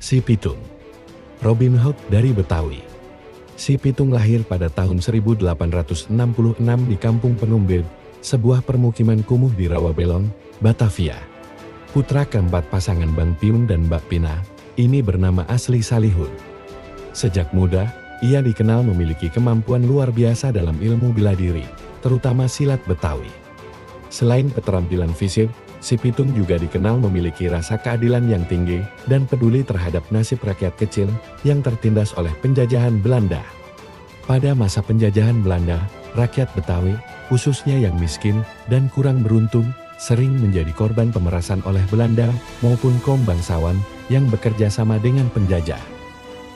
Si Pitung. Robin Hood dari Betawi. Si Pitung lahir pada tahun 1866 di Kampung Penumbed, sebuah permukiman kumuh di Rawabelong, Batavia. Putra keempat pasangan Bang Piung dan Mbak Pina, ini bernama asli Salihun. Sejak muda, ia dikenal memiliki kemampuan luar biasa dalam ilmu bela diri, terutama silat Betawi. Selain keterampilan fisik, si Pitung juga dikenal memiliki rasa keadilan yang tinggi dan peduli terhadap nasib rakyat kecil yang tertindas oleh penjajahan Belanda. Pada masa penjajahan Belanda, rakyat Betawi, khususnya yang miskin dan kurang beruntung, sering menjadi korban pemerasan oleh Belanda maupun kaum bangsawan yang bekerja sama dengan penjajah.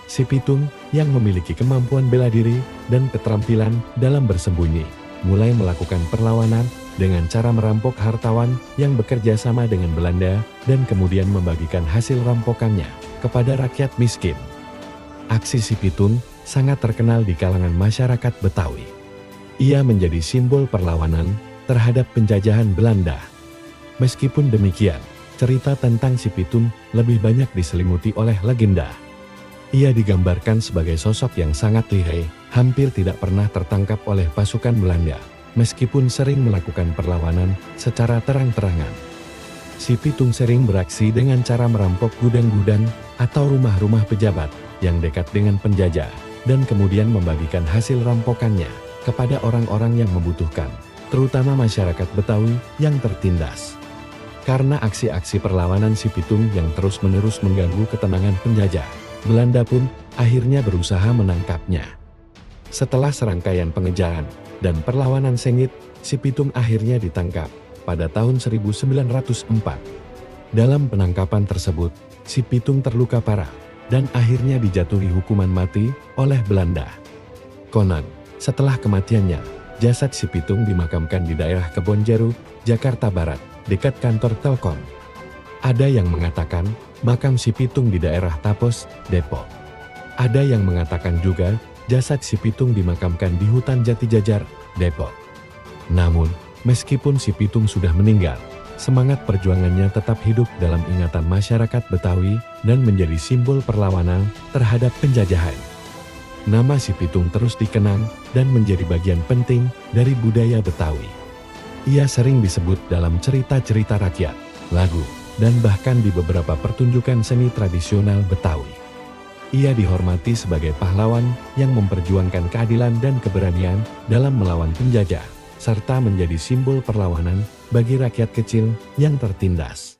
Si Pitung, yang memiliki kemampuan bela diri dan keterampilan dalam bersembunyi, mulai melakukan perlawanan dengan cara merampok hartawan yang bekerja sama dengan Belanda dan kemudian membagikan hasil rampokannya kepada rakyat miskin. Aksi si Pitung sangat terkenal di kalangan masyarakat Betawi. Ia menjadi simbol perlawanan terhadap penjajahan Belanda. Meskipun demikian, cerita tentang si Pitung lebih banyak diselimuti oleh legenda. Ia digambarkan sebagai sosok yang sangat lihai, hampir tidak pernah tertangkap oleh pasukan Belanda, meskipun sering melakukan perlawanan secara terang-terangan. Si Pitung sering beraksi dengan cara merampok gudang-gudang atau rumah-rumah pejabat yang dekat dengan penjajah, dan kemudian membagikan hasil rampokannya kepada orang-orang yang membutuhkan, terutama masyarakat Betawi yang tertindas. Karena aksi-aksi perlawanan si Pitung yang terus-menerus mengganggu ketenangan penjajah, Belanda pun akhirnya berusaha menangkapnya. Setelah serangkaian pengejaran dan perlawanan sengit, si Pitung akhirnya ditangkap pada tahun 1904. Dalam penangkapan tersebut, si Pitung terluka parah dan akhirnya dijatuhi hukuman mati oleh Belanda. Konon, setelah kematiannya, jasad si Pitung dimakamkan di daerah Kebonjeruk, Jakarta Barat, dekat kantor Telkom. Ada yang mengatakan makam si Pitung di daerah Tapos, Depok. Ada yang mengatakan juga jasad si Pitung dimakamkan di hutan Jatijajar, Depok. Namun, meskipun si Pitung sudah meninggal, semangat perjuangannya tetap hidup dalam ingatan masyarakat Betawi dan menjadi simbol perlawanan terhadap penjajahan. Nama si Pitung terus dikenang dan menjadi bagian penting dari budaya Betawi. Ia sering disebut dalam cerita-cerita rakyat, lagu, dan bahkan di beberapa pertunjukan seni tradisional Betawi. Ia dihormati sebagai pahlawan yang memperjuangkan keadilan dan keberanian dalam melawan penjajah, serta menjadi simbol perlawanan bagi rakyat kecil yang tertindas.